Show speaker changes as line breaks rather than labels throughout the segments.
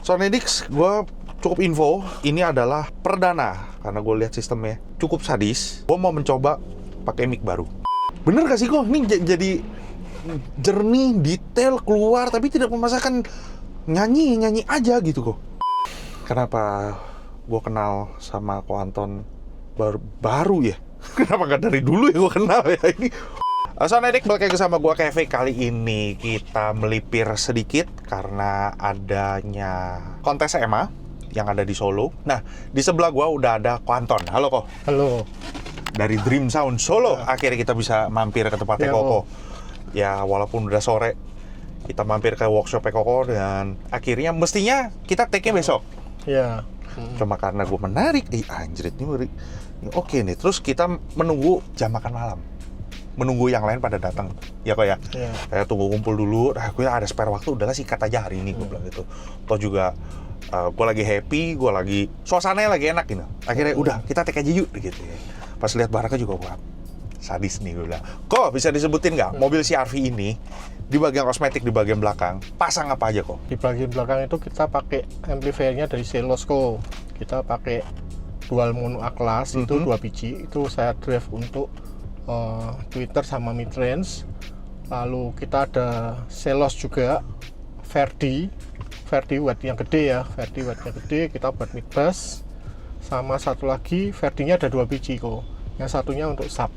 Sonedix, gue cukup info, ini adalah perdana karena gue lihat sistemnya cukup sadis. Gue mau mencoba pakai mic baru. Bener gak sih kok? Ini jadi jernih, detail, keluar, tapi tidak memaksakan nyanyi aja gitu kok. Kenapa gue kenal sama Ko Anton baru ya? Kenapa gak dari dulu ya gue kenal ya ini? Sonedix, balik lagi sama gue Kevin. Kali ini kita melipir sedikit karena adanya kontes EMA yang ada di Solo. Nah, di sebelah gue udah ada Ko Anton. Halo Ko.
Halo.
Dari Dream Sound Solo, akhirnya kita bisa mampir ke tempatnya Koko. Ya, walaupun udah sore, kita mampir ke workshopnya Koko dan akhirnya mestinya kita take-nya besok.
Ya.
Cuma karena gue menarik, anjrit ini oke nih. Terus kita menunggu jam makan malam. Menunggu yang lain pada datang, ya kok ya. Kayak tunggu kumpul dulu. Nah, gue ada spare waktu, udahlah sikat aja hari ini, gue bilang gitu. Toh juga gue lagi happy, gue lagi suasananya lagi enak gitu. Akhirnya udah kita take aja yuk gitu ya. Pas lihat barangnya juga gue sadis nih, gue bilang. Kok bisa disebutin nggak mobil CR-V ini di bagian kosmetik di bagian belakang pasang apa aja kok?
Di bagian belakang itu kita pakai amplifiernya dari Selosco. Kita pakai dual mono A-class itu 2 biji. Itu saya drive untuk tweeter sama midrange. Lalu kita ada Selos juga, Verdi watt yang gede ya, Verdi wattnya gede, kita buat mid bass. Sama satu lagi Verdinya ada 2 biji kok, yang satunya untuk sub.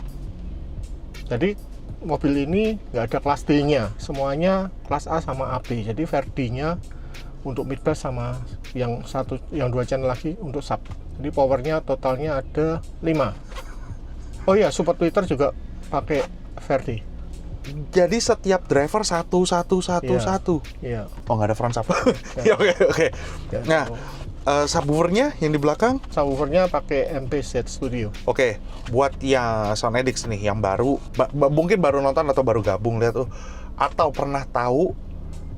Jadi mobil ini nggak ada kelas D nya, semuanya kelas A sama AB. Jadi Verdinya untuk mid bass sama yang 2 channel lagi untuk sub. Jadi powernya totalnya ada 5. Oh iya, super Twitter juga pakai Verdi.
Jadi setiap driver satu.
Iya.
Oh, nggak ada front sub. Ya, oke.
Ya,
Nah, subwoofernya yang di belakang?
Subwoofernya pakai MPZ Studio.
Oke, buat yang Sonedix nih, yang baru, mungkin baru nonton atau baru gabung lihat tuh, atau pernah tahu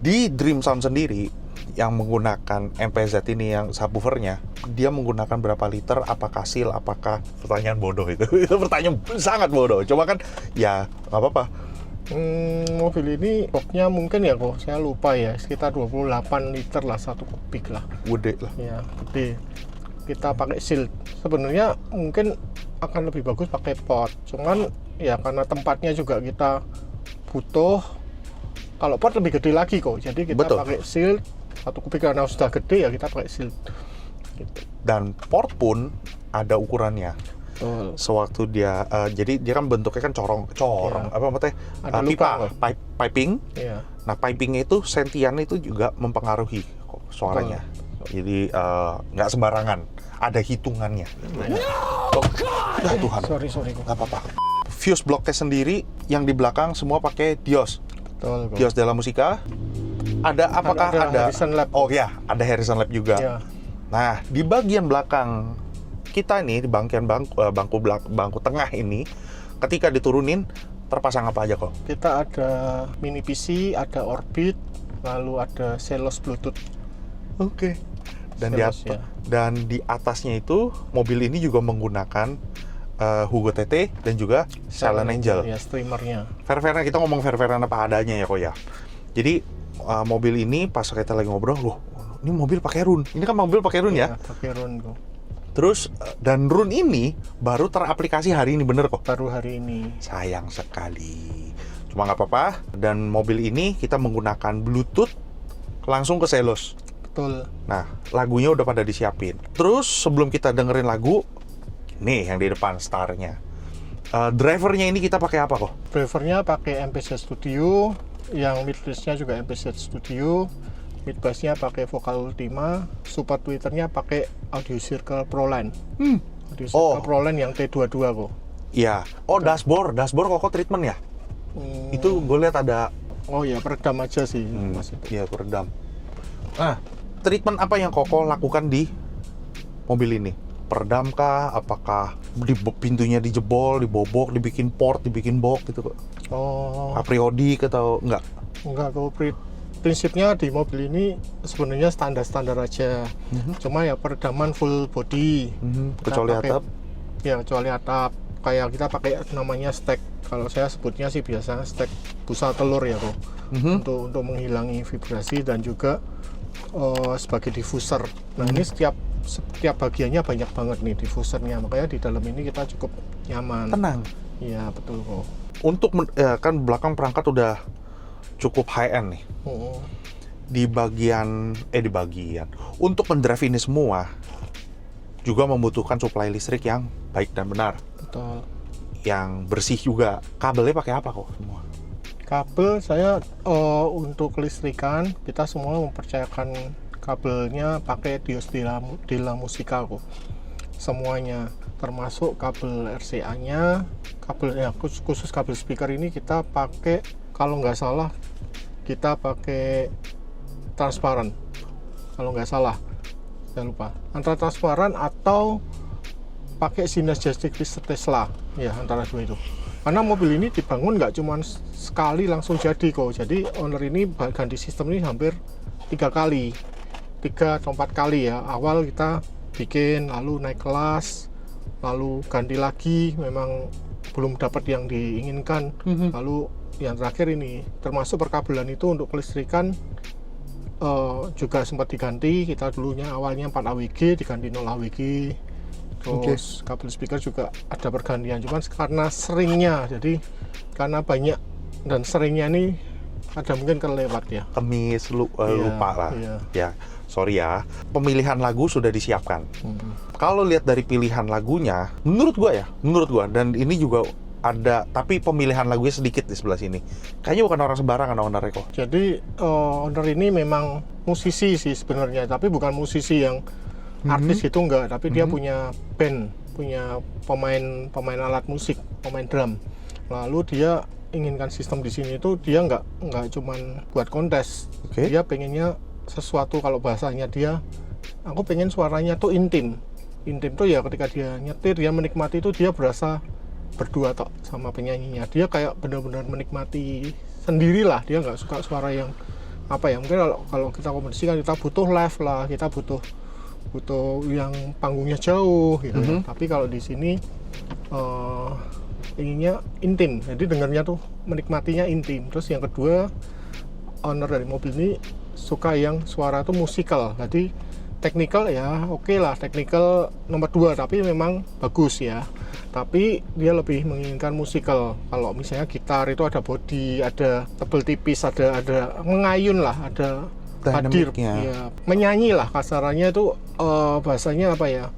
di Dream Sound sendiri yang menggunakan MPZ ini yang subwoofernya, dia menggunakan berapa liter, apakah seal, apakah pertanyaan bodoh itu. Itu pertanyaan sangat bodoh. Cuma kan ya nggak apa-apa.
Mobil ini boxnya mungkin ya kok saya lupa ya, sekitar 28 liter lah, 1 kubik lah.
Gede lah.
Ya, gede. Kita pakai seal. Sebenarnya mungkin akan lebih bagus pakai pot. Cuman ya karena tempatnya juga kita butuh, kalau pot lebih gede lagi kok. Jadi kita pakai seal 1 kubik karena sudah gede ya kita pakai seal. Gitu.
Dan port pun ada ukurannya. Sewaktu dia jadi dia kan bentuknya kan corong ya. Apa maksudnya pipa piping.
Ya.
Nah, pipingnya itu sentian itu juga mempengaruhi suaranya. Jadi nggak sembarangan, ada hitungannya. Ya Tuhan.
Sorry
nggak apa-apa. Fuse blocknya sendiri yang di belakang semua pakai Dios.
Betul.
Dios Della Musica. Apakah ada
Harrison Lab?
Oh ya, ada Harrison Lab juga.
Ya.
Nah, di bagian belakang kita ini, di bangku tengah ini, ketika diturunin, terpasang apa aja kok?
Kita ada mini PC, ada Orbit, lalu ada Selos Bluetooth.
Oke. Dan
Selos,
dan di atasnya itu, mobil ini juga menggunakan Hugo TT dan juga Silent Angel.
Ya, streamernya.
Fair-fairan, kita ngomong fair-fairan apa adanya ya kok ya. Jadi, mobil ini pas kita lagi ngobrol, loh, ini mobil pakai run. Ini kan mobil pakai run ya?
Pakai run kok.
Terus, dan run ini baru teraplikasi hari ini, bener kok?
Baru hari ini.
Sayang sekali. Cuma nggak apa-apa. Dan mobil ini kita menggunakan Bluetooth langsung ke Selos.
Betul.
Nah, lagunya udah pada disiapin. Terus sebelum kita dengerin lagu, nih yang di depan starnya. Drivernya ini kita pakai apa kok?
Drivernya pakai MPZ Studio, yang mid-bass-nya juga MPZ Studio. Mid bass-nya pakai Vocal Ultima, support Twitternya pakai Audio Circle Proline. Audio Circle Proline yang T22 kok.
Iya. Oh, dashboard kok treatment ya? Itu gue lihat ada.
Oh ya, peredam aja sih.
Iya, peredam. Nah, treatment apa yang Koko lakukan di mobil ini? Peredam kah? Apakah pintunya dijebol, dibobok, dibikin port, dibikin box gitu kok?
Oh.
Apriodik atau enggak?
Enggak kok. Prinsipnya di mobil ini sebenarnya standar-standar aja. Cuma ya peredaman full body.
Kecuali atap?
Ya, kecuali atap. Kayak kita pakai namanya stack. Kalau saya sebutnya sih biasanya stack busa telur ya kok. Untuk menghilangi vibrasi dan juga sebagai diffuser. Nah ini setiap bagiannya banyak banget nih diffusernya, makanya di dalam ini kita cukup nyaman.
Tenang.
Iya betul kok.
Untuk kan belakang perangkat udah cukup high end nih. Di bagian untuk mendrive ini semua juga membutuhkan suplai listrik yang baik dan benar.
Betul.
Yang bersih juga. Kabelnya pakai apa kok semua?
Kabel saya untuk kelistrikan kita semua mempercayakan kabelnya pakai Dios Della Musica kok. Semuanya termasuk kabel RCA-nya, kabel khusus kabel speaker ini kita pakai, kalau nggak salah kita pakai transparan, kalau nggak salah, saya lupa, antara transparan atau pakai Synergistic Tesla, ya antara dua itu. Karena mobil ini dibangun nggak cuma sekali langsung jadi kok, jadi owner ini ganti sistem ini hampir 3 atau 4 kali ya. Awal kita bikin, lalu naik kelas, lalu ganti lagi, memang belum dapat yang diinginkan, lalu yang terakhir ini termasuk perkabelan itu untuk kelistrikan juga sempat diganti. Kita dulunya awalnya 4 AWG diganti 0 AWG, terus kabel speaker juga ada pergantian, cuman karena seringnya, jadi karena banyak dan seringnya ini ada mungkin kelewat ya,
lupa lah ya, sorry ya. Pemilihan lagu sudah disiapkan. Kalau lihat dari pilihan lagunya, menurut gua dan ini juga ada, tapi pemilihan lagunya sedikit di sebelah sini. Kayaknya bukan orang sembarangan owner kok.
Jadi owner ini memang musisi sih sebenarnya, tapi bukan musisi yang artis gitu enggak, tapi dia punya band, punya pemain alat musik, pemain drum. Lalu dia inginkan sistem di sini itu dia nggak cuman buat kontes. Dia pengennya sesuatu, kalau bahasanya dia, aku pengen suaranya tuh intim tuh ya, ketika dia nyetir, dia menikmati itu, dia berasa berdua tok sama penyanyinya, dia kayak benar-benar menikmati sendirilah, dia nggak suka suara yang apa ya, mungkin kalau kita kompetisi kan kita butuh live lah, kita butuh yang panggungnya jauh gitu ya. Tapi kalau di sini inginnya intim, jadi dengarnya tuh menikmatinya intim. Terus yang kedua, owner dari mobil ini suka yang suara tuh musikal, jadi technical ya oke lah, technical nomor 2, tapi memang bagus ya, tapi dia lebih menginginkan musikal. Kalau misalnya gitar itu ada body, ada tebel tipis, ada mengayun lah, ada hadir ya, menyanyi lah kasarannya itu. Bahasanya apa ya,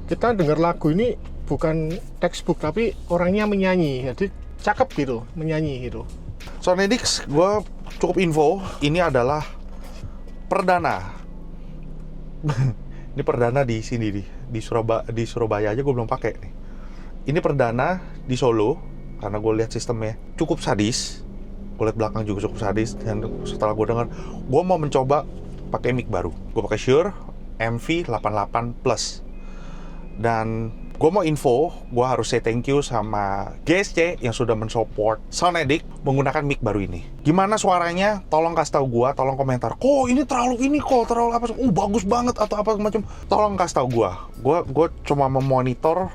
kita dengar lagu ini bukan textbook tapi orangnya menyanyi, jadi cakep gitu menyanyi gitu.
Sonedix, gue cukup info, ini adalah perdana. Ini perdana di sini di Surabaya aja gue belum pakai nih. Ini perdana di Solo karena gue lihat sistemnya cukup sadis. Gue lihat belakang juga cukup sadis, dan setelah gue dengar, gue mau mencoba pakai mic baru. Gue pakai Shure MV88 Plus. Dan gue mau info, gue harus say thank you sama GSC yang sudah mensupport Sonedic menggunakan mic baru ini. Gimana suaranya? Tolong kasih tahu gue, tolong komentar. Kok ini terlalu apa? Bagus banget atau apa macam. Tolong kasih tahu gue. Gue cuma memonitor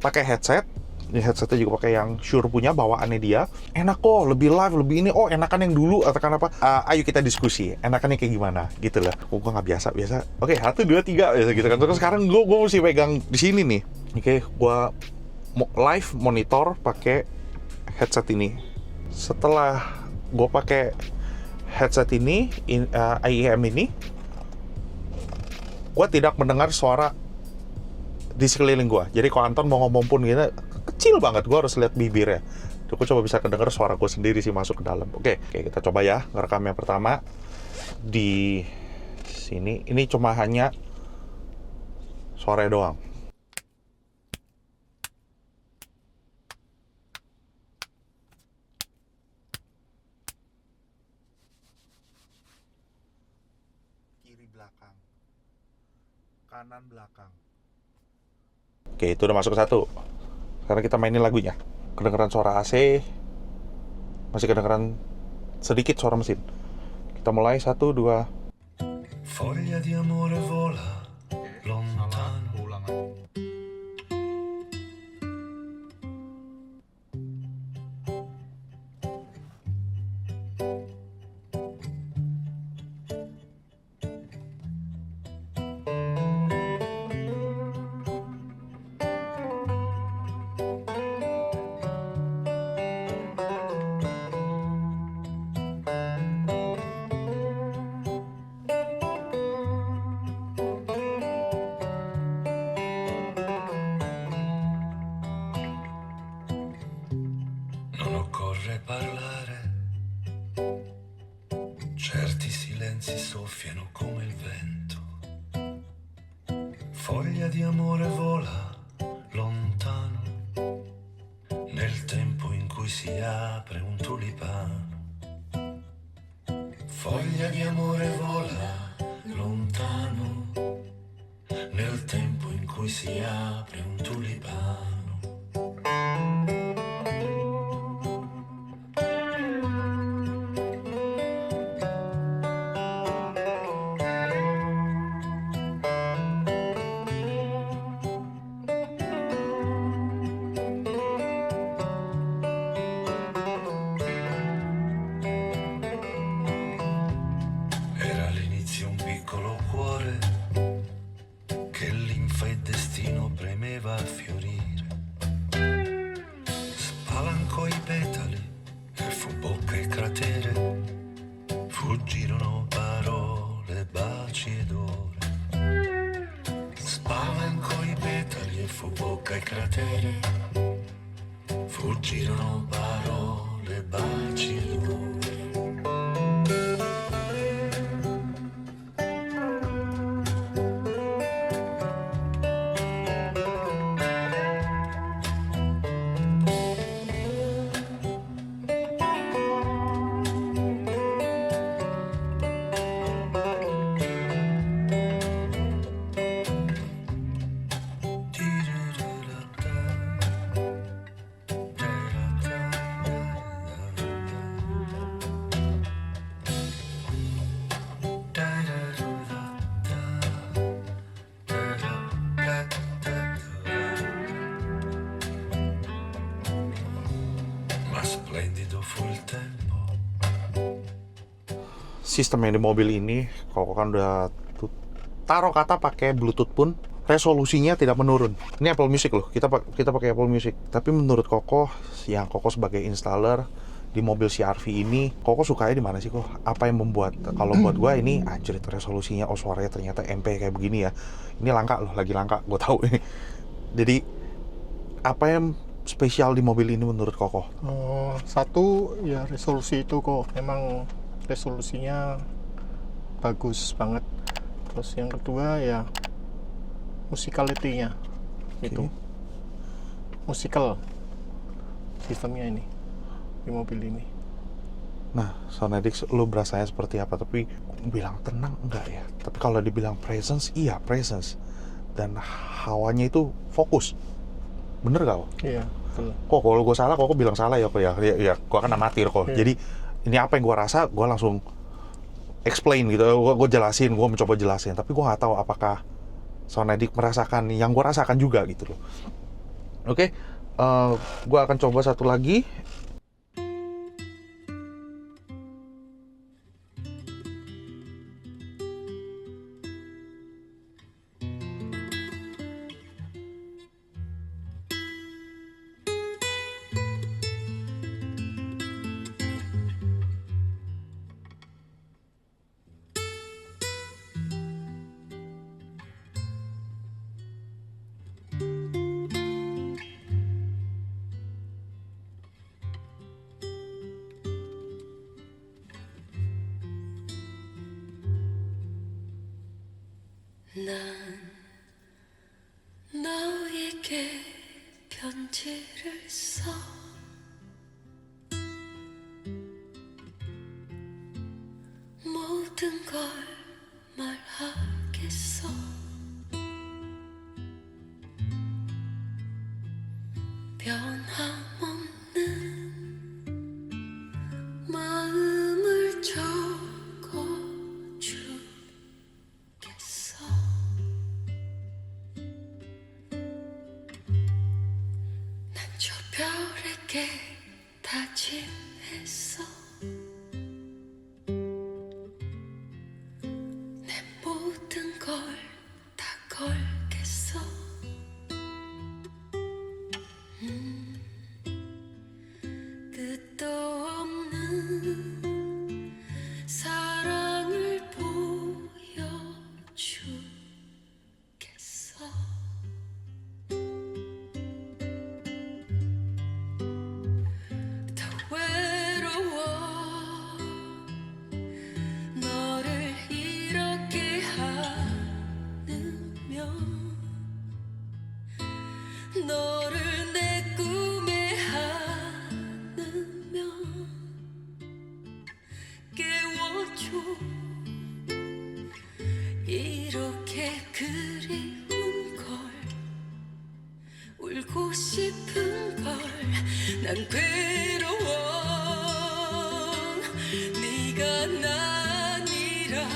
pakai headset. Headsetnya juga pakai yang Shure punya, bawaannya dia. Enak kok, lebih live, lebih ini. Oh, enakan yang dulu atau kan apa? Ayo kita diskusi. Enakannya kayak gimana? Gitu lah. Gue nggak biasa. Oke, 1, 2, 3 gitu kan. Terus sekarang gue mesti pegang di sini nih. Oke, gue live monitor pakai headset ini. Setelah gue pakai headset ini, IEM ini, gue tidak mendengar suara di sekeliling gue. Jadi kalau Anton mau ngomong pun gitu, kecil banget, gue harus lihat bibirnya. Gue coba bisa kedenger suara gue sendiri sih masuk ke dalam. Oke, kita coba ya ngerekam yang pertama di sini. Ini cuma hanya suara doang. Kiri belakang, kanan belakang. Oke, itu udah masuk ke 1. Sekarang kita mainin lagunya. Kedengeran suara AC, masih kedengeran sedikit suara mesin. Kita mulai 1, 2.
Foglia di amore vola lontano. foglia di amore vola lontano nel tempo in cui si apre un tulipano. Foglia di amore vola lontano nel tempo in cui si apre un tulipano. Era all'inizio un piccolo cuore che linfa e destino premeva a fiorire. Spalancò i petali e fu bocca e cratere. Fuggirono parole, baci ed ore. Spalancò i petali e fu bocca e cratere. Fuggirono parole, baci ed ore. Ma splendido fu il tempo.
Sistem yang di mobil ini, kalau kan udah taruh kata pakai Bluetooth pun resolusinya tidak menurun. Ini Apple Music loh, kita pakai Apple Music. Tapi menurut Koko, yang Koko sebagai installer di mobil CR-V ini, Koko sukanya di mana sih kok? Apa yang membuat, kalau buat gua ini anjir resolusinya, oh suaranya ternyata MP kayak begini ya. Ini langka loh, lagi langka, gue tahu ini. Jadi apa yang spesial di mobil ini menurut Koko?
Satu ya resolusi itu kok, memang resolusinya bagus banget. Terus yang kedua ya musicality-nya itu, musikal sistemnya ini di mobil ini.
Nah, Sonedix, lu berasanya seperti apa? Tapi bilang tenang enggak ya? Tapi kalau dibilang presence, iya presence. Dan hawanya itu fokus. Bener gak kok?
Iya, betul.
Kok kalau gue salah, kok bilang salah ya kok ya? Ya, gue kan amatir kok.
Iya.
Jadi ini apa yang gue rasa, gue langsung explain gitu. Gue jelasin, gue mencoba jelasin. Tapi gue nggak tahu apakah Sonedix merasakan yang gue rasakan juga gitu loh. Oke, gue akan coba satu lagi.
난 너에게 편지를 써 모든 걸 말하겠어 변함없는 마음을 적어주겠어 난 저 별에게 다짐했어 내 모든 걸 다 걸겠어 끝도 없는 사랑을 보여주겠어 이렇게 그리운 걸 울고 싶은 걸 난 괴로워 네가 아니라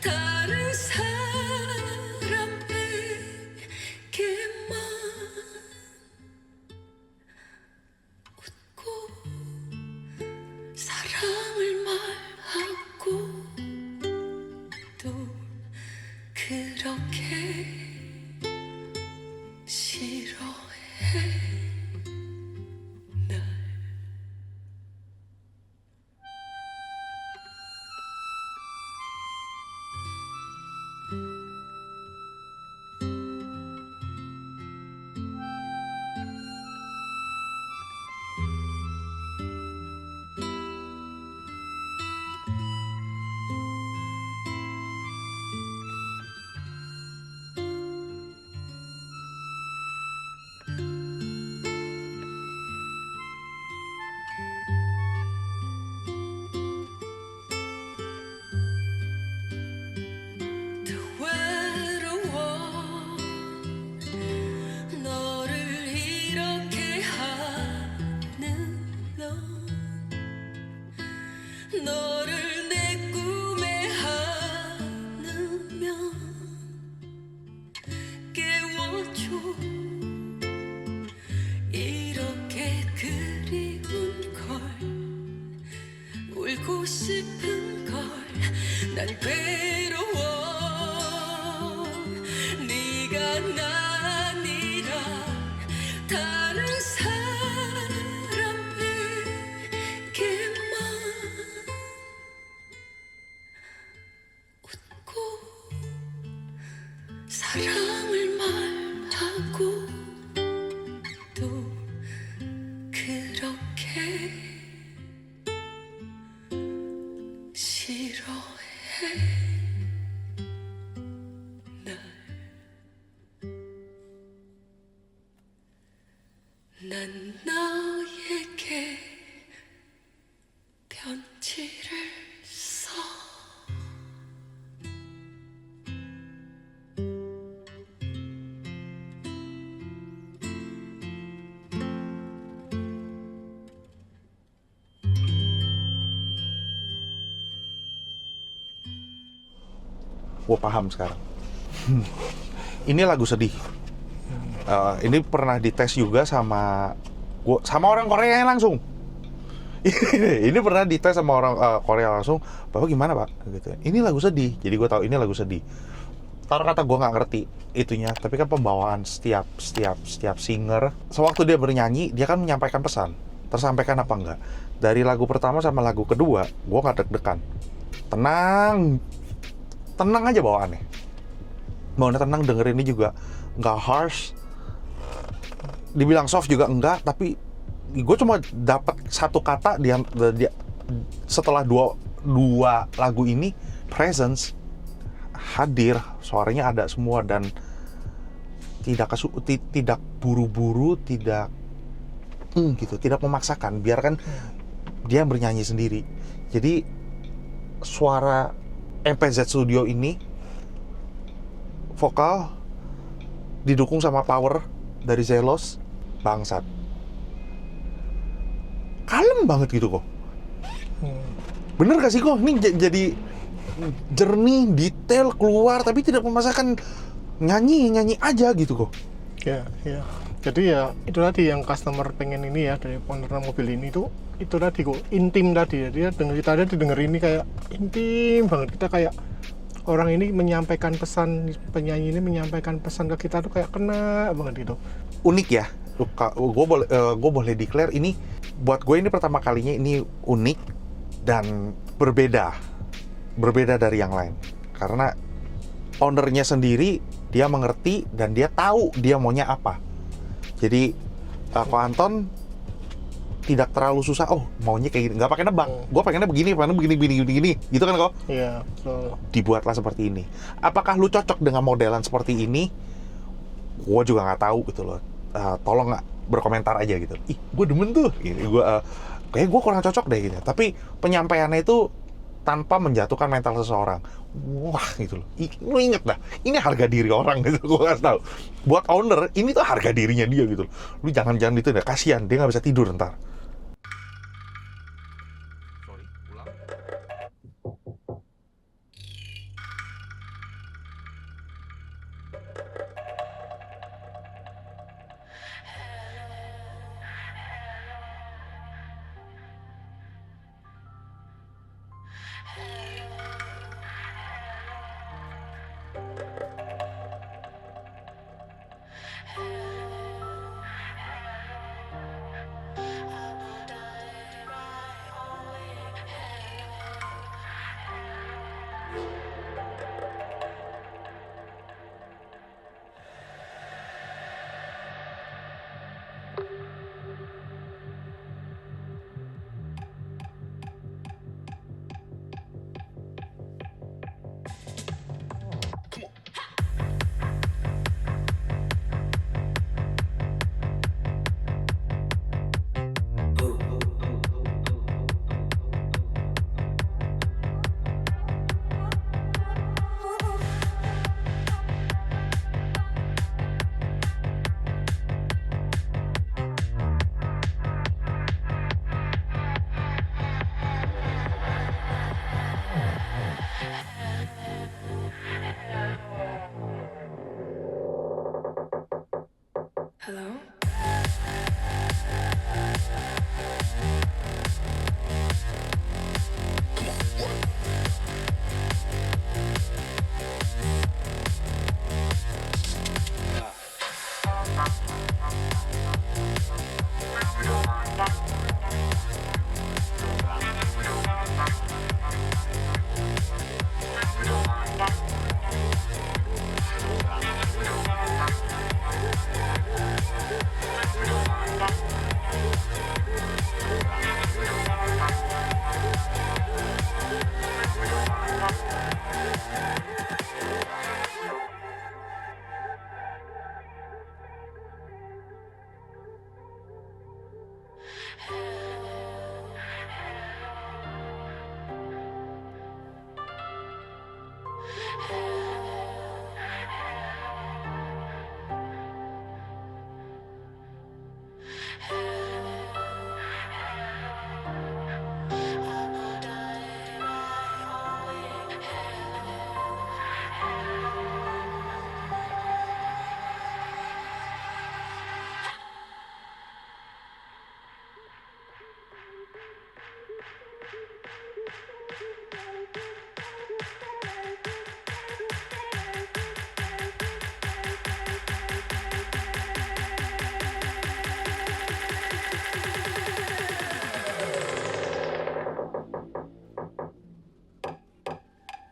다른 사람에게만 웃고 사랑을 말하고 또 그렇게 싫어해 날 외로워 너를 이렇게 하는 넌 너를 내 꿈에 안으면 깨워줘 이렇게 그리운 걸 울고 싶은 걸 난 괴로워 네가 아니라 다른 사람에게만 웃고 사랑을 말하고 또 그렇게 싫어해 날 난 너에게 편지를 써
Gue paham sekarang. Ini lagu sedih. Ini pernah dites juga sama orang Korea langsung. Ini pernah dites sama orang Korea langsung. Bapak gimana pak? Gitu. Ini lagu sedih. Jadi gue tahu ini lagu sedih. Taruh kata gue nggak ngerti itunya, tapi kan pembawaan setiap singer. Sewaktu dia bernyanyi, dia kan menyampaikan pesan. Tersampaikan apa enggak? Dari lagu pertama sama lagu kedua, gue nggak deg-degan. Tenang aja bawaannya. Bawaannya tenang, dengerin ini juga nggak harsh. Dibilang soft juga enggak, tapi gue cuma dapat satu kata setelah dua lagu ini, presence, hadir, suaranya ada semua dan tidak buru-buru, tidak gitu, tidak memaksakan, biarkan dia bernyanyi sendiri. Jadi suara MPZ Studio ini vokal didukung sama power dari Zelos, bangsat. Kalem banget gitu kok. Bener gak sih kok? Ini jadi jernih, detail, keluar, tapi tidak memaksakan, nyanyi aja gitu kok.
Ya. Jadi ya itu tadi yang customer pengen ini ya dari owner mobil ini tuh itu tadi kok intim tadi ya. Dia denger ini kayak intim banget. Kita kayak orang ini menyampaikan pesan, penyanyi ini menyampaikan pesan ke kita tuh kayak kena banget gitu.
Unik ya. Gue boleh declare ini buat gue ini pertama kalinya ini unik dan berbeda dari yang lain karena ownernya sendiri dia mengerti dan dia tahu dia maunya apa. Jadi Ko Anton tidak terlalu susah. Oh maunya kayak gini, nggak pakai nebak. Gue pengennya begini, gitu kan kok?
Iya betul.
Dibuatlah seperti ini. Apakah lu cocok dengan modelan seperti ini? Gue juga nggak tahu gitu loh. Tolong nggak berkomentar aja gitu. Ih, gue demen tuh. Kayak gue kurang cocok deh gitu. Tapi penyampaiannya itu tanpa menjatuhkan mental seseorang. Wah gitu loh. Lu inget dah, ini harga diri orang gitu. Gue kasih tahu. Buat owner, ini tuh harga dirinya dia gitu loh. Lu jangan itu deh, kasihan dia nggak bisa tidur ntar. Sorry, ulang.
Hello?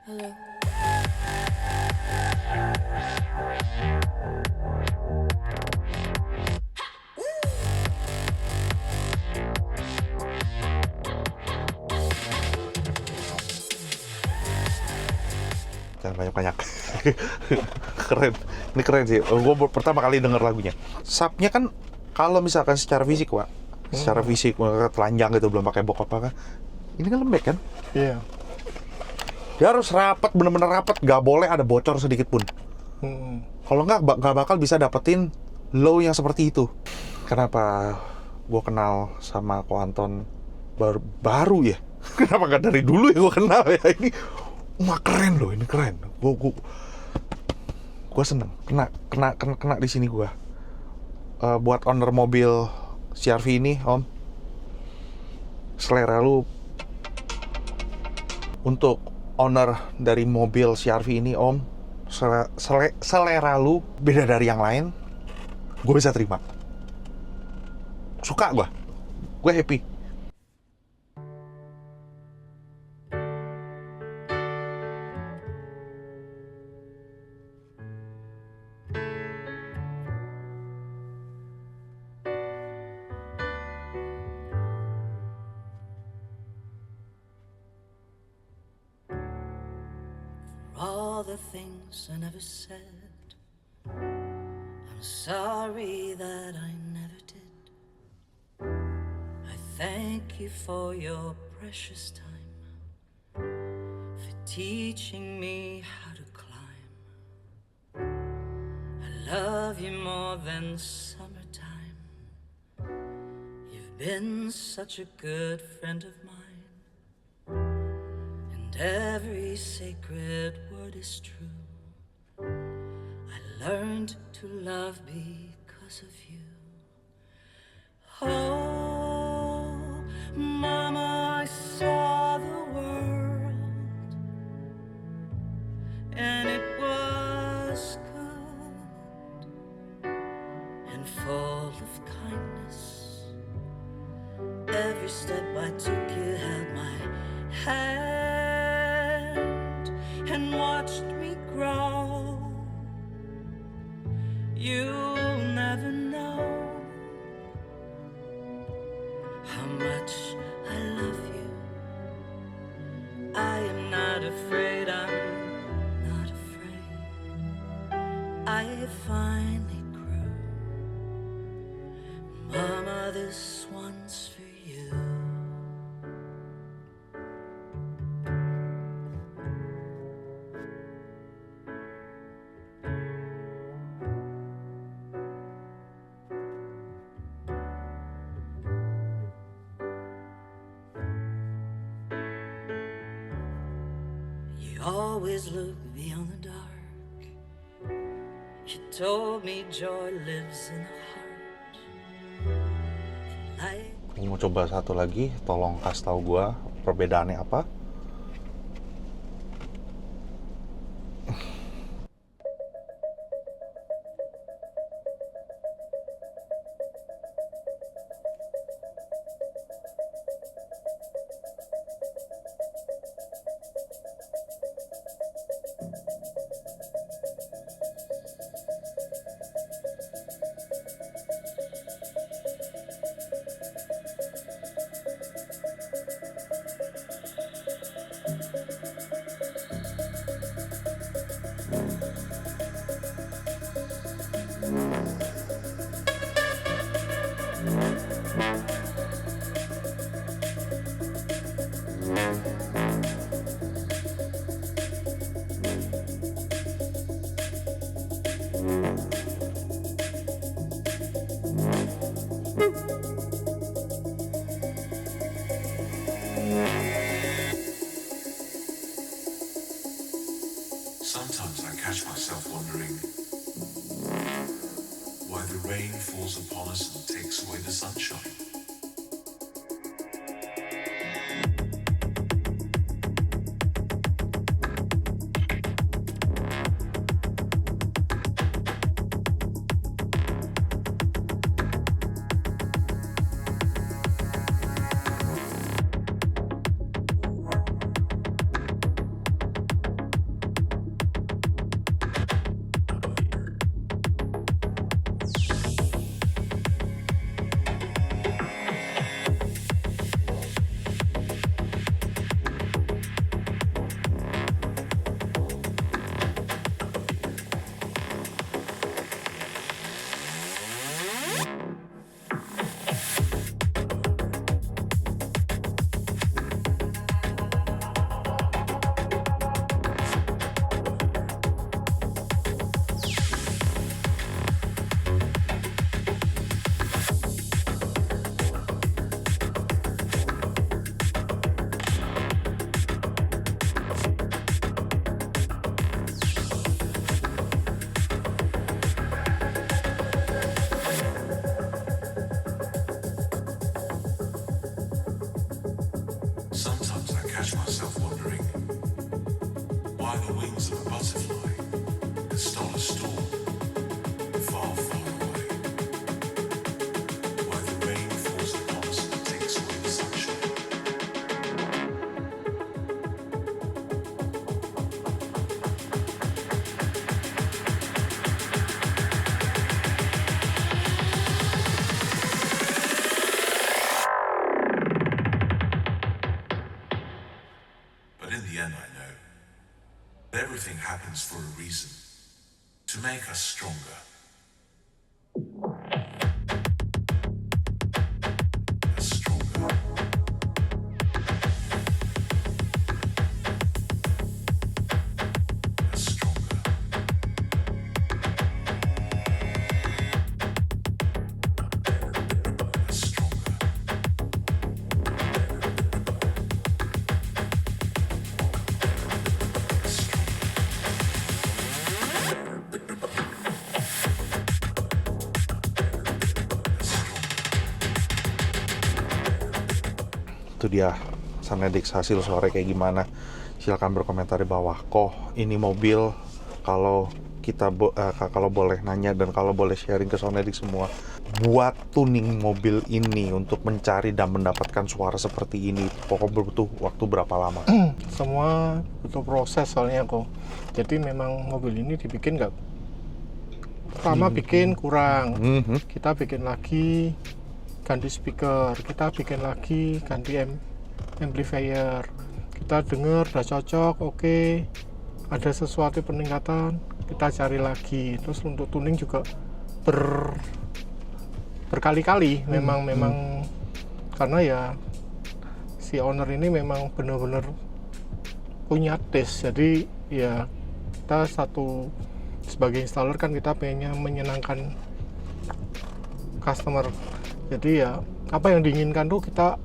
Hello?
Jangan banyak-banyak. Keren. Ini keren sih. Gue pertama kali denger lagunya. Subnya kan kalau misalkan secara fisik, Pak. Secara fisik, telanjang gitu, belum pakai box apa kan. Ini kan lembek kan?
Iya.
Dia harus rapat, bener-bener rapat. Gak boleh ada bocor sedikit pun. Kalau nggak bakal bisa dapetin low yang seperti itu. Kenapa gue kenal sama Ko Anton baru ya? Kenapa nggak dari dulu ya gue kenal ya? Ini wah keren loh, ini keren. Gue seneng. Kena di sini gue. Buat owner mobil CR-V ini, Om, selera lu untuk owner dari mobil CR-V ini, Om, selera lu beda dari yang lain, gue bisa terima. Suka gue happy.
All the things I never said, I'm sorry that I never did. I thank you for your precious time. teaching me how to climb. I love you more than summertime. You've been such a good friend of mine, and every sacred word is true. I learned to love because of you. Oh, Mama, I saw the world, and it was good and full of kindness. Every step I took, you held my hand and watched me grow. You'll never know how much I love you. I am not afraid, I'm not afraid. I finally grew. Mama, this one's for you. You always look beyond the dark. You told me joy lives in the heart. Like
Gue mau coba satu lagi, tolong kasih tahu gue perbedaannya apa.
Sometimes I catch myself wondering why the rain falls upon us and takes away the sunshine. Sometimes I catch myself wondering why the wings of a butterfly that stole a storm far, far away. Why the rain falls upon us and takes away the sunshine. But in the end, I know that everything happens for a reason, to make us stronger. Us stronger.
Itu dia Sonedix hasil suara kayak gimana. Silahkan berkomentar di bawah. Ini mobil kalau kita kalau boleh nanya dan kalau boleh sharing ke Sonedix semua, buat tuning mobil ini untuk mencari dan mendapatkan suara seperti ini butuh waktu berapa lama?
Semua butuh proses soalnya kok. Jadi memang mobil ini dibikin nggak, pertama bikin kurang, kita bikin lagi ganti speaker, kita bikin lagi ganti amplifier, kita dengar udah cocok, oke, ada sesuatu peningkatan, kita cari lagi. Terus untuk tuning juga berkali-kali memang karena ya si owner ini memang benar-benar punya taste. Jadi ya kita sebagai installer kan kita pengennya menyenangkan customer. Jadi ya apa yang diinginkan tuh kita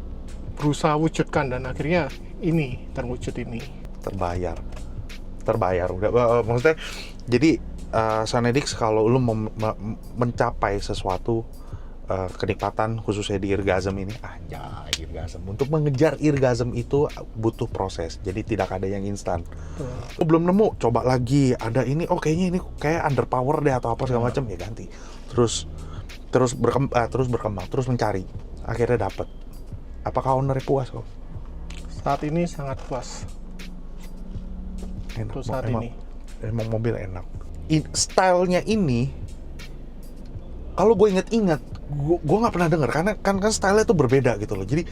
berusaha wujudkan, dan akhirnya ini terwujud ini. Terbayar udah, maksudnya jadi Sonedix kalau lu mencapai sesuatu kenikmatan khususnya di Eargasm ini, Eargasm, untuk mengejar Eargasm itu butuh proses, jadi tidak ada yang instan. Belum nemu, coba lagi, ada ini, kayaknya ini kayak underpower deh atau apa segala macam, ya ganti, terus berkembang, terus mencari, akhirnya dapet. Apakah ownernya puas kok? Saat ini sangat puas.
Enak,
Untuk saat ini
emang mobil enak. Stylenya ini, kalau gue inget-inget, gue nggak pernah denger karena kan stylenya tuh berbeda gitu loh. Jadi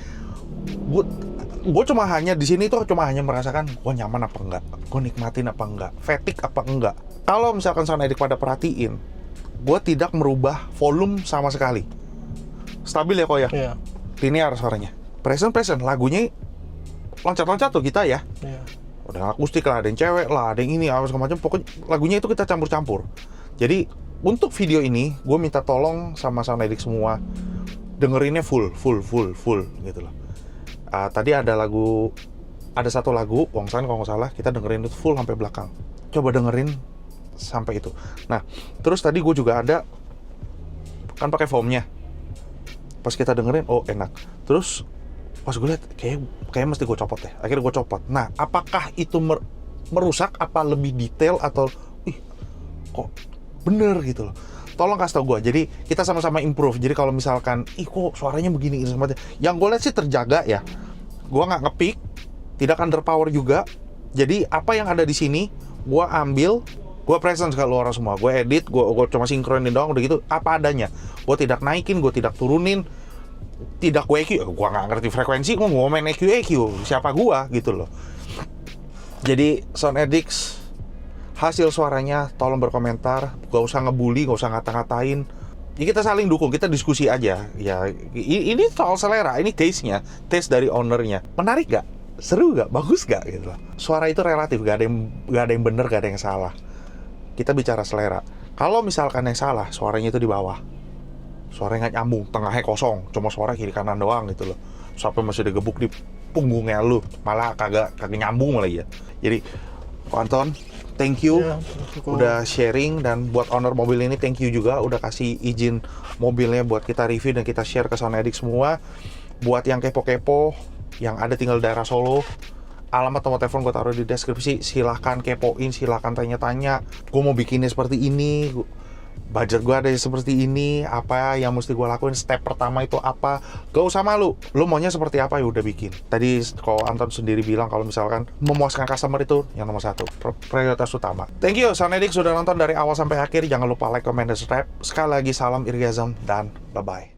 gue cuma hanya di sini tuh cuma hanya merasakan gue nyaman apa enggak, gue nikmatin apa enggak, fatigue apa enggak. Kalau misalkan Sonedix pada perhatiin, gue tidak merubah volume sama sekali, stabil ya kok ya,
iya.
Linear suaranya, present lagunya loncat-loncat tuh kita ya.
Iya.
Udah akustik lah, ada yang cewek lah, ada yang ini, apa segala macam. Pokoknya lagunya itu kita campur-campur. Jadi untuk video ini, gue minta tolong sama Sonedix semua dengerinnya full gitu loh. Tadi ada satu lagu Wongsan kalau nggak salah, kita dengerin itu full sampai belakang. Coba dengerin sampai itu. Nah, terus tadi gue juga ada kan pakai foamnya. Pas kita dengerin, enak. Terus pas gue lihat kayak mesti gue copot deh. Akhirnya gue copot. Nah, apakah itu merusak apa lebih detail atau kok bener gitu loh. Tolong kasih tau gue. Jadi kita sama-sama improve. Jadi kalau misalkan kok suaranya begini sama aja. Yang gue lihat sih terjaga ya. Gue nggak ngepick, tidak underpower juga. Jadi apa yang ada di sini gue ambil, gue present ke luar semua. Gue edit, gue cuma sinkronin doang udah gitu apa adanya. Gue tidak naikin, gue tidak turunin. Tidak gue EQ, gue nggak ngerti frekuensi, gue main EQ, siapa gue gitu loh. Jadi Sonedix hasil suaranya tolong berkomentar, gak usah ngebully, gak usah ngata-ngatain. Ya kita saling dukung, kita diskusi aja. Ya ini soal selera, ini taste dari ownernya. Menarik gak? Seru gak? Bagus gak? Gitu loh. Suara itu relatif, gak ada yang bener, gak ada yang salah. Kita bicara selera. Kalau misalkan yang salah, suaranya itu di bawah. Suaranya nggak nyambung, tengahnya kosong, cuma suara kiri kanan doang gitu loh. Sampai masih digebuk di punggungnya lu, malah kagak nyambung malah ya. Jadi Anton, thank you udah sharing, dan buat owner mobil ini thank you juga udah kasih izin mobilnya buat kita review dan kita share ke Sonedix semua. Buat yang kepo-kepo, yang ada tinggal daerah Solo, alamat nomor telepon gue taruh di deskripsi. Silahkan kepoin, silahkan tanya-tanya. Gue mau bikinnya seperti ini, budget gue ada seperti ini, apa yang mesti gue lakuin, step pertama itu apa. Gak usah malu, lo maunya seperti apa ya udah bikin. Tadi kalau Anton sendiri bilang kalau misalkan memuaskan customer itu yang nomor satu, prioritas utama. Thank you Sonedix sudah nonton dari awal sampai akhir. Jangan lupa like, comment, dan subscribe. Sekali lagi salam Eargasm dan bye-bye.